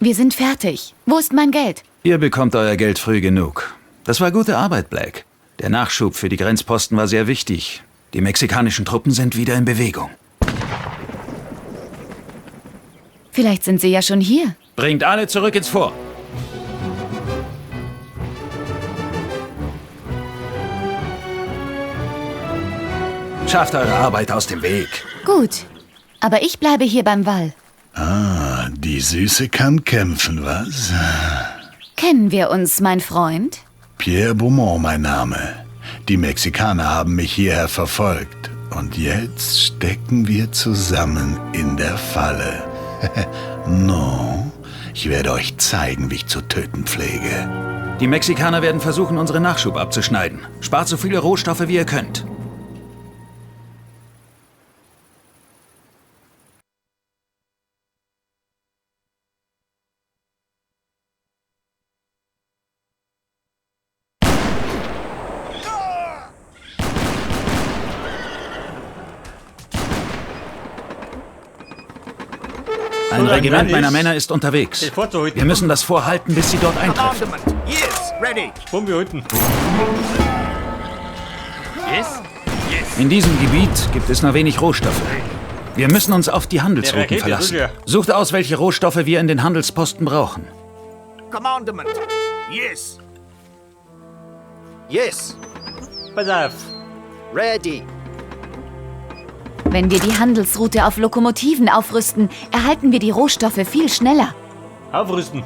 Wir sind fertig. Wo ist mein Geld? Ihr bekommt euer Geld früh genug. Das war gute Arbeit, Black. Der Nachschub für die Grenzposten war sehr wichtig. Die mexikanischen Truppen sind wieder in Bewegung. Vielleicht sind sie ja schon hier. Bringt alle zurück ins Fort. Schafft eure Arbeit aus dem Weg. Gut, aber ich bleibe hier beim Wall. Ah, die Süße kann kämpfen, was? Kennen wir uns, mein Freund? Pierre Beaumont, mein Name. Die Mexikaner haben mich hierher verfolgt. Und jetzt stecken wir zusammen in der Falle. No, ich werde euch zeigen, wie ich zu töten pflege. Die Mexikaner werden versuchen, unseren Nachschub abzuschneiden. Spart so viele Rohstoffe, wie ihr könnt. Ein Regiment meiner Männer ist unterwegs. Wir müssen das Fort halten, bis sie dort eintreffen. Wollen wir halten? In diesem Gebiet gibt es nur wenig Rohstoffe. Wir müssen uns auf die Handelsrouten verlassen. Sucht aus, welche Rohstoffe wir in den Handelsposten brauchen. Commandment. Yes. Yes. Pass auf. Ready. Wenn wir die Handelsroute auf Lokomotiven aufrüsten, erhalten wir die Rohstoffe viel schneller. Aufrüsten.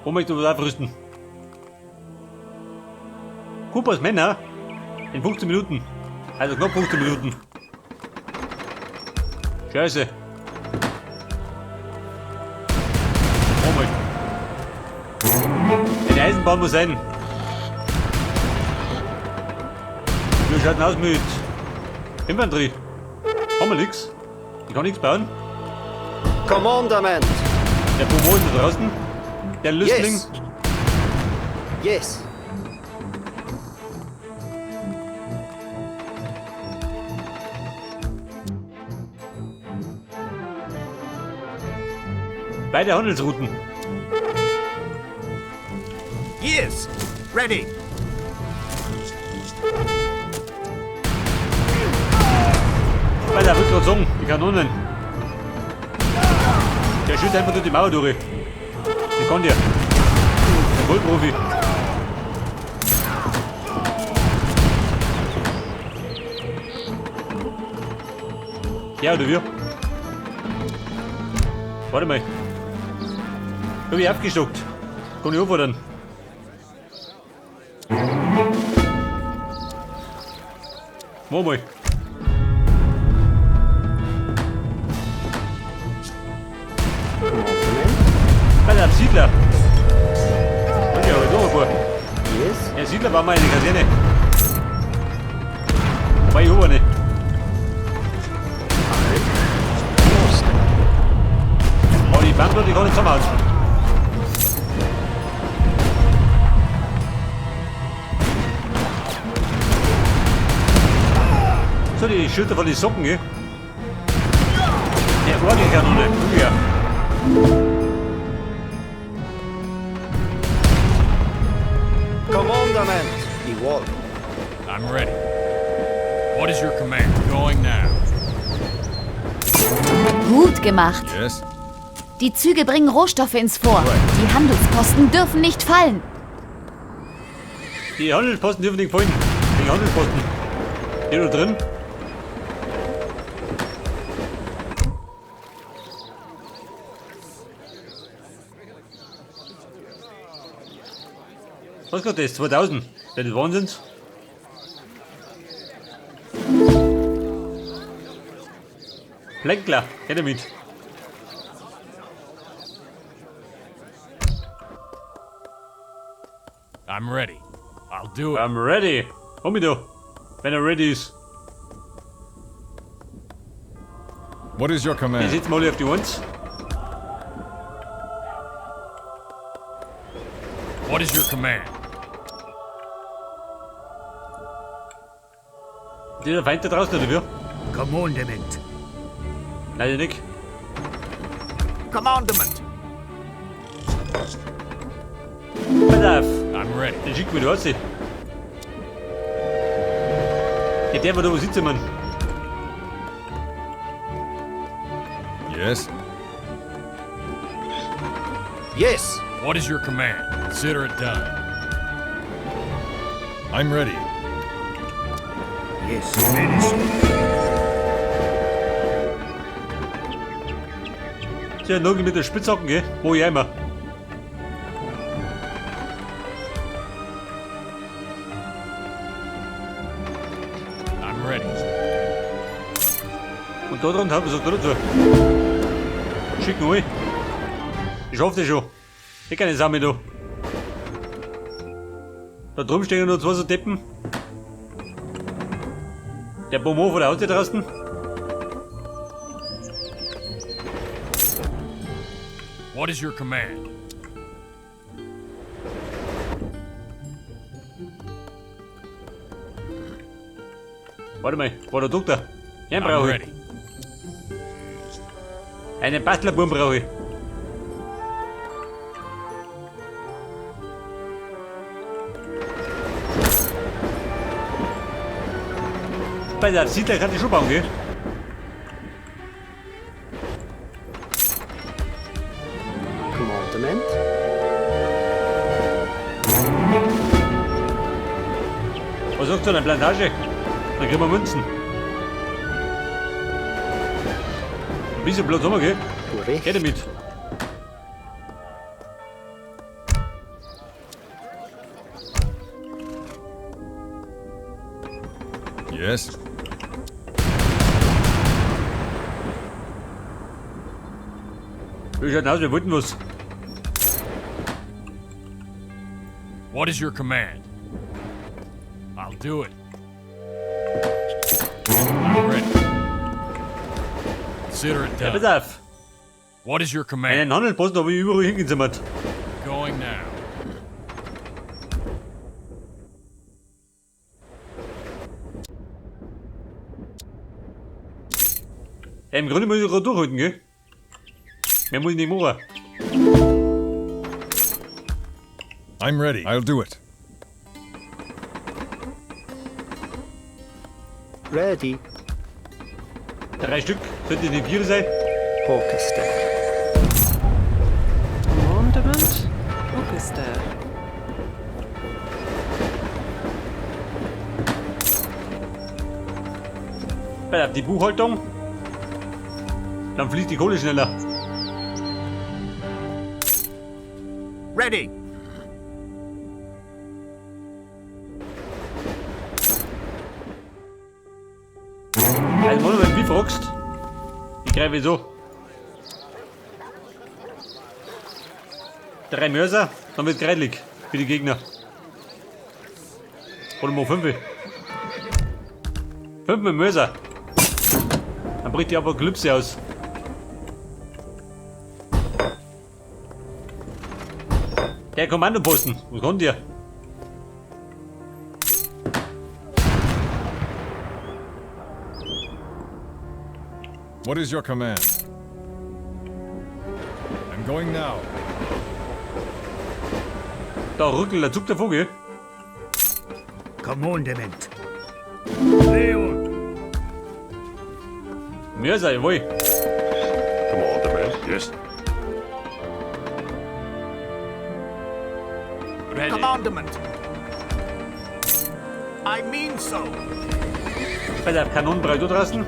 Wo möchtest du was aufrüsten? Coopers Männer in 15 Minuten. Also knapp 15 Minuten. Scheiße. Oh mein. Eine Eisenbahn muss sein. Wie schaut denn aus mit Infanterie? Haben wir nix? Ich kann nichts bauen. Commandment. Der Beaumont ist da draußen. Der Lüstling. Yes. Yes. Beide Handelsrouten. Yes. Ready. Weil der wird gerade sagen, die Kanonen. Der schießt einfach durch die Mauer durch. Den kann der. Der Vollprofi. Ja, oder wir? Warte mal. Hab ich abgestockt. Kann ich anfordern. Mach mal. Alter, Siedler. Und ja, so ein paar. Yes. Der Siedler war mal in der Kaserne. Wobei ich aber nicht. Aber die Band, die kann nicht zusammenhauen. So, die Schulter von den Socken, gell? Der Orgelkanone, guck her. Commandment. Die Wall. I'm ready. What is your command? Going now. Gut gemacht. Yes? Die Züge bringen Rohstoffe ins Fort. Die Handelsposten dürfen nicht fallen. Die Handelsposten dürfen nicht fallen. Die Handelsposten. Steht da drin? Was kostet das? 2000? Das ist Wahnsinns. Plänkler, geht er mit. I'm ready. I'll do it. I'm ready. Komm mit da, wenn er ready ist. What is your Ich command? setz mal auf die 1. What is your command? Der Feind da draußen, oder wie? Commandment. Nein, nicht. Commandment. Pass auf. I'm ready. Den schicken wir da raus. Ja, der war da wo sitzen, Mann. Yes? Yes. What is your command? Consider it done. I'm ready. Yes, finished. Tja, noch mit der Spitzhacken, gell? Wo ich immer. I'm ready. Und da dran haben wir so dazu. Schicken wir. Ich hoffe das schon. Ich kann nicht sagen, da. Da drüben stehen noch zwei so Deppen. Der Bonbon von der Haltet draußen. What is your command? Warte mal, wo der Doktor? Den I'm brauche ich. ready. Einen Bastlerbuben brauche ich. Bei der Siedler kann ich schon bauen, gell? Commandment. Was sagst du, eine Plantage? Dann kriegen wir Münzen. Ein bisschen Platz haben wir, gell? Du recht. Geh damit. Yes? Wie schaut aus, wir wollten was. What is your command? I'll do it. I'm ready. Consider it Ja, pass done. auf. What is your command? Einen Handelsposten habe ich überall hingezimmert. Going now. Ja, im Grunde muss ich gerade durchhalten, gell? Mehr muss ich nicht machen. I'm ready. I'll do it. Ready. 3 Stück, sollte nicht 4 sein. Orchestra. Commandment. Orchestra. Pass auf die Buchhaltung. Dann fließt die Kohle schneller. Ready. Also, wenn du wie fragst, ich greife so. 3 Mörser, dann wird kreidelig für die Gegner. Oder mal 5. 5 mit Mörser. Dann bricht die Apokalypse aus. Der Kommandoposten, was kommt ihr? What is your command? I'm going now. Da rückelt der Zug davor, gell? Commandment. Mörser, jawohl. Commandment, yes. Commandment. I mean so. Bei der Kanonenbrei da draußen.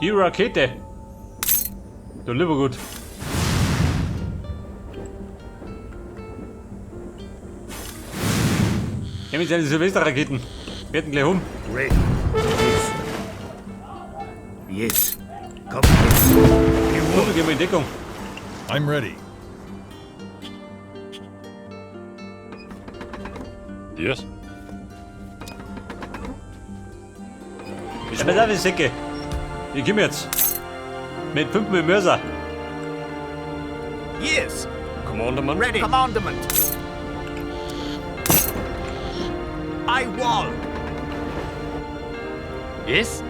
Die Rakete. Du lieber gut. Ja, mit seinen Silvesterraketen. Wir hätten gleich um. Ready. Yes. Come yes. So, gehen wir in Deckung. I'm ready. Yes. Ja, pass auf, die Säcke. Ich komm jetzt. Mit 5 mit Mörser. Yes. Commandment. Ready. Commandment. I wall. Yes.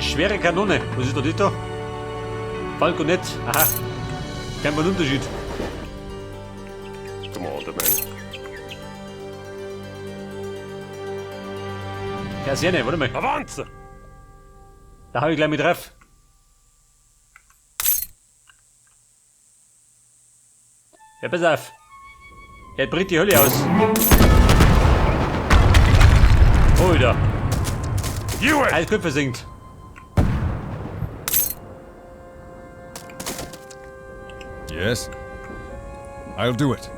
schwere Kanone. Was ist da das da? Falconet. Aha. Kein Unterschied. Commandment. Kaserne, warte mal. Avance! Da hau ich gleich mit drauf. Ja, pass auf. Er bricht die Hölle aus. Alter. Alles Köpfe sinkt. Yes. I'll do it.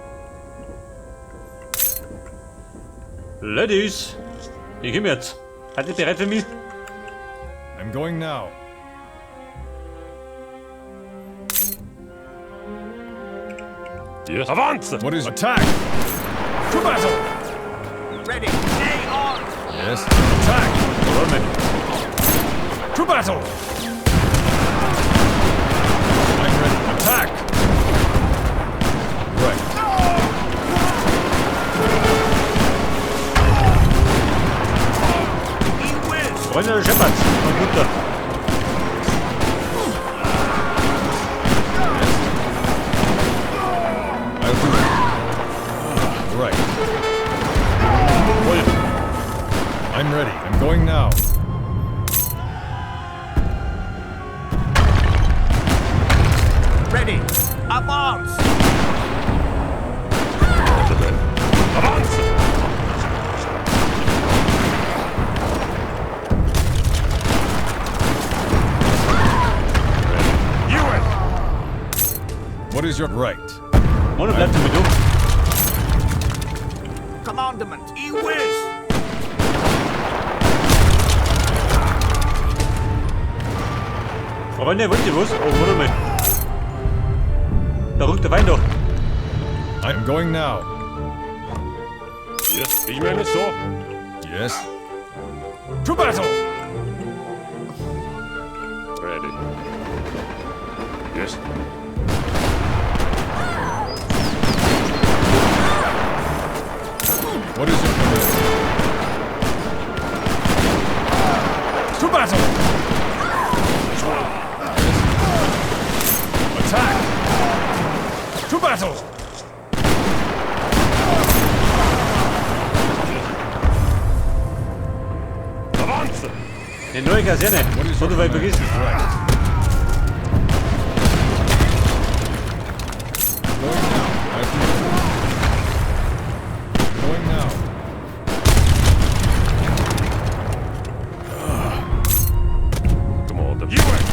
Ladies. Ich komm jetzt. Seid ihr bereit für mich? I'm going now. Yes. Avance! What is attack? To battle! Ready. Stay on. Yes. Attack! Warte mal. To battle! I'm ready. Attack! Right. He wills. Freunde der Shepard. Und runter. I'll do it. Right. Voll. I'm ready. I'm going now. Ready. Advance. Avance! You win! What is your right? Ohne bleibt ihr mit um. Commandment. He wills. Freunde, wollt ihr was? Oh, warte mal. Da rückt der Wein doch. I'm going now. Yes. Ich meine so. Yes. To battle! Ready. Yes. What is your command? To battle! Attack! To battle! Avance! Eine neue Kaserne. What is So, your du weit command? vergessen. Right. Going now. I'll do it. Going now. Commandment. You win!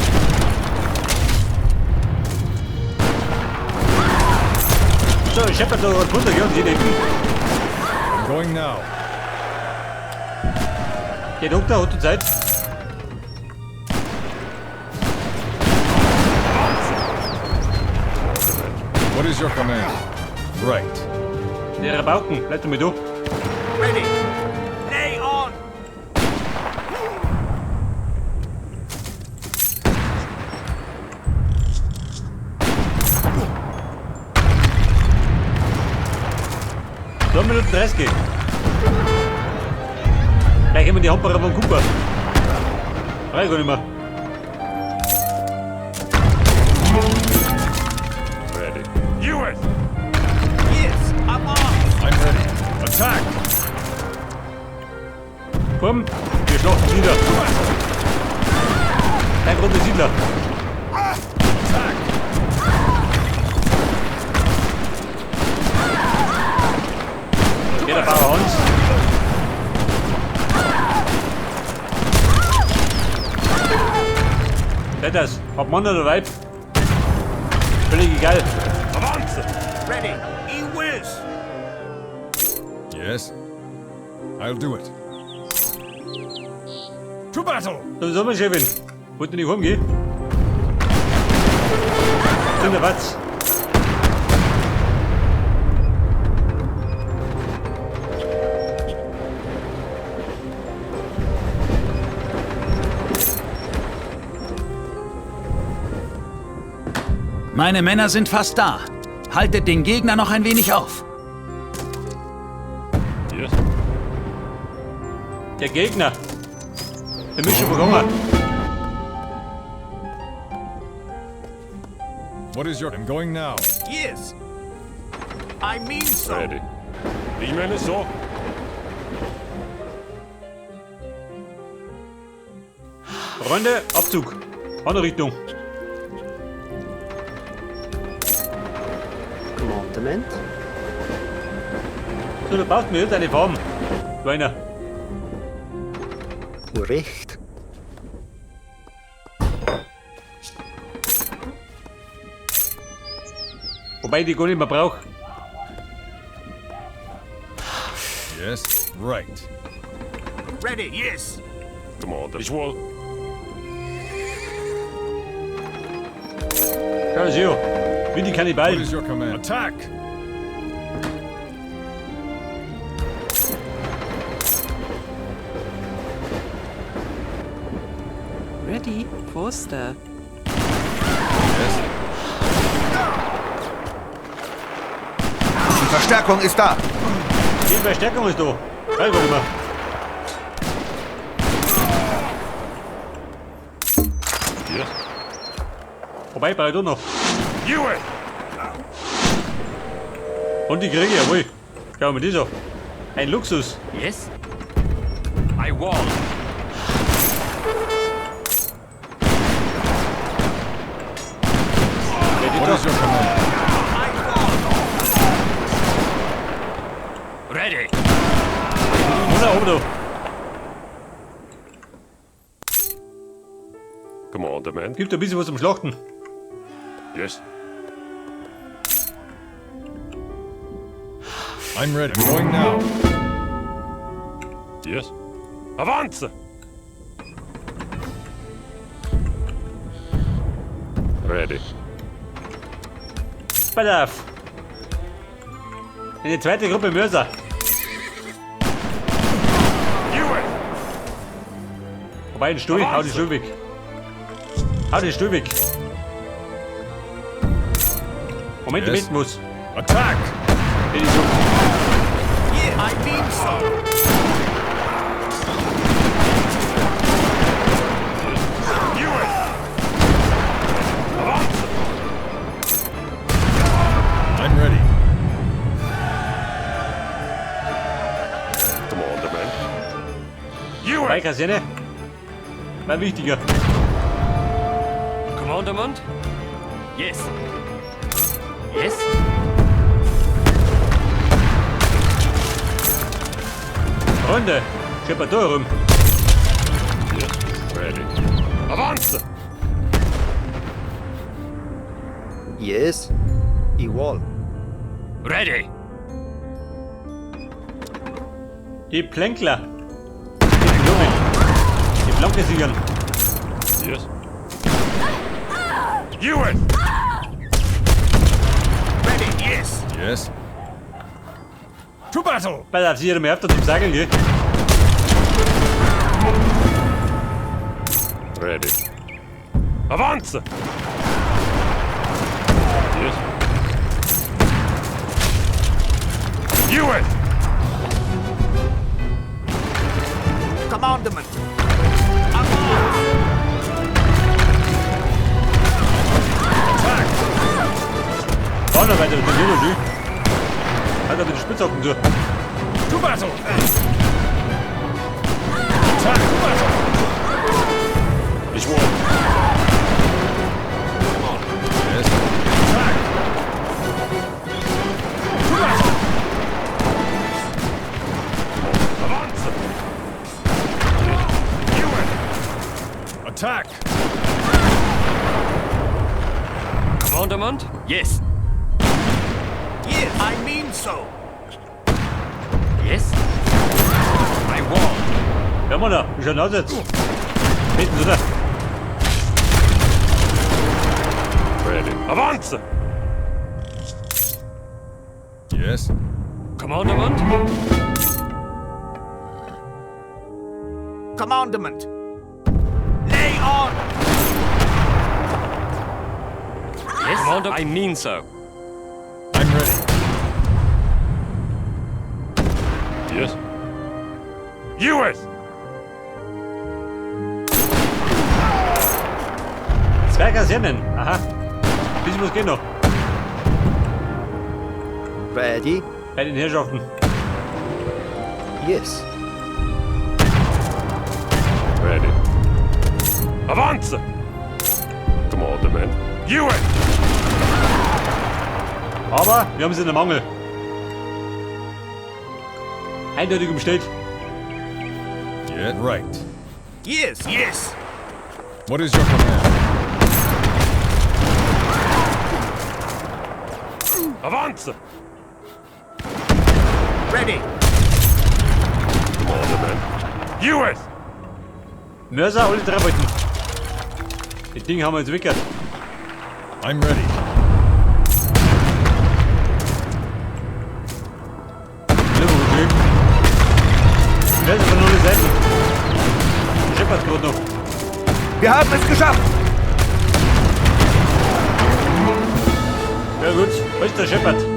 So, Shepard da runter, gell? Und die denken, I'm going now. geht runter, hat die Zeit. What is your command? Right. Der Rabauken, bleibt mit du. Ready. Lay on. So, Minuten 30. Gleich haben wir die Hamperer von Cooper. Weiß gar nicht mehr. Ready. You win! Yes. Advance. I'm ready. Attack! Komm, wir schlachten Siedler. Kein Grund, Siedler. Attack! Geht der Bauer Hans. Seht das? Ob Mann oder Weib? Völlig egal. Avance! Ready. He wills. Yes. I'll do it. To battle! So, Sommerchefin. Wollt ihr nicht heimgehen? In der Watz. Meine Männer sind fast da. Haltet den Gegner noch ein wenig auf. Yes. Der Gegner. Der Mission bekommen. What is your... I'm going now. Yes. I mean so. Ready. Ich meine so. Freunde, Abzug. Andere Richtung. Commandement. So, du baust mir jetzt eine Farben. Kleiner. Recht. Wobei ich die gar nicht mehr brauche. Yes, right. Ready, yes. Commander. Ich wohl. Schau das hier. Wie die What Kannibalen. is your command? Attack! Ready? Poster. Yes. Die Verstärkung ist da. Die Verstärkung ist da. Hey, warte mal. Yes. Wobei, bei noch. US. Und die kriege ich, jawohl. Schau mal das an. Ein Luxus. Yes. I won. What is your command? Ready. Oder oben da. Commandment. Gibt ein bisschen was zum Schlachten. Yes. I'm ready. I'm going now. Yes. Avance. Ready. Pass auf. Eine zweite Gruppe Mörser. US. Wobei, den Stuhl, hau den Stuhl weg. Hau den Stuhl weg. Moment, Yes. yes. Muss. Attack! Den ist so. Yeah, I mean so. US. Avance. I'm ready. Commandment. Bei US. Kaserne. War wichtiger. Commandment? Yes. Yes. Freunde, schippert da rum. Yes. Ready. Avance. Yes. Igual. Ready. Die Plänkler. Die Blumen. Die Flanke sichern. Yes. US. Ready, yes. Yes. To battle! Pass auf, sichern mir öfter zum Sagen, gell? Ready. Avance. Yes. US. Commandment. Vorne weiter mit dem Hero, du. Hat er mit den Spitzhocken durch. To battle! Attack! To battle! Ich wohl. Yes. Attack! To battle! Avance. US. Attack! Commandment? Yes. Yes, I mean so. Yes. I won. Hör mal da, wie schaut aus jetzt? Hinten, oder? Ready. Avance. Yes. Commandment? Commandment. Lay on. Yes. Commander, I mean so. I'm ready. Yes. US. Zwei Kasernen. Aha. Bisschen was geht noch. Ready? Bei den Herrschaften. Yes. Ready. Avanza! Commandement. US! Aber wir haben sie in der Mangel. Eindeutig umstellt. Get right. Yes, yes. What is your command? Avanza! Ready. Commandement. US! Mörser, alle 3 wollten. Das Ding haben wir jetzt weggehört. I'm ready. Wer ist von nur die Seiten? Scheppert gerade noch. Wir haben es geschafft. Ja gut, wo ist der Scheppert?